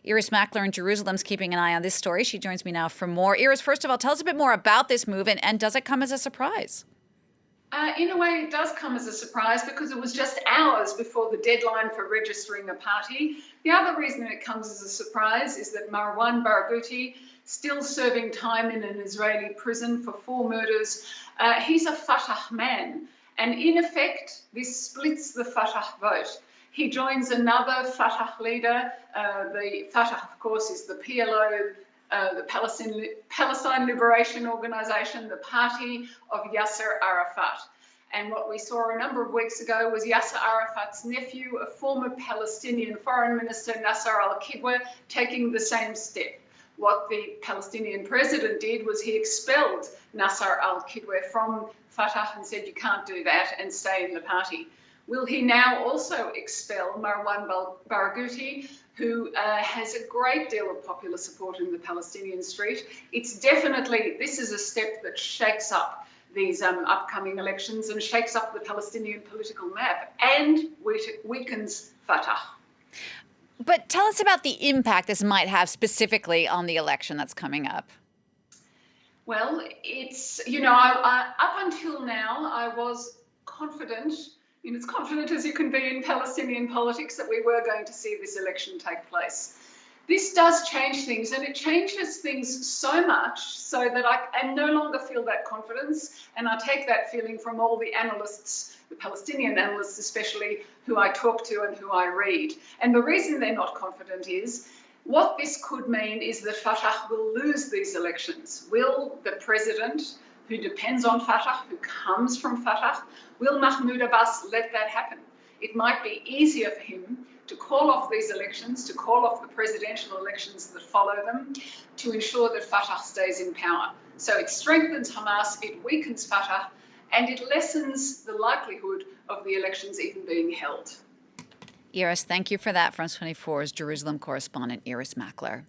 Irris Makler in Jerusalem's keeping an eye on this story. She joins me now for more. Irris, first of all, tell us a bit more about this move, and does it come as a surprise? In a way, it does come as a surprise because it was just hours before the deadline for registering a party. The other reason it comes as a surprise is that Marwan Barghouti, still serving time in an Israeli prison for 4 murders, he's a Fatah man. And in effect, this splits the Fatah vote. He joins another Fatah leader. The Fatah, of course, is the PLO, the Palestine Liberation Organization, the party of Yasser Arafat. And what we saw a number of weeks ago was Yasser Arafat's nephew, a former Palestinian foreign minister, Nasser al-Kidwa, taking the same step. What the Palestinian president did was he expelled Nasser al-Kidwa from Fatah and said, you can't do that and stay in the party. Will he now also expel Marwan Barghouti, who has a great deal of popular support in the Palestinian street? It's definitely, this is a step that shakes up these upcoming elections and shakes up the Palestinian political map and weakens Fatah. But tell us about the impact this might have specifically on the election that's coming up. Well, it's, up until now, I was confident, as confident as you can be in Palestinian politics, that we were going to see this election take place. This does change things, and it changes things so much so that I no longer feel that confidence, and I take that feeling from all the analysts, the Palestinian analysts especially, who I talk to and who I read. And the reason they're not confident is what this could mean is that Fatah will lose these elections. Will the president, who depends on Fatah, who comes from Fatah, will Mahmoud Abbas let that happen? It might be easier for him to call off these elections, to call off the presidential elections that follow them, to ensure that Fatah stays in power. So it strengthens Hamas, it weakens Fatah, and it lessens the likelihood of the elections even being held. Irris, thank you for that. France 24's Jerusalem correspondent Irris Makler.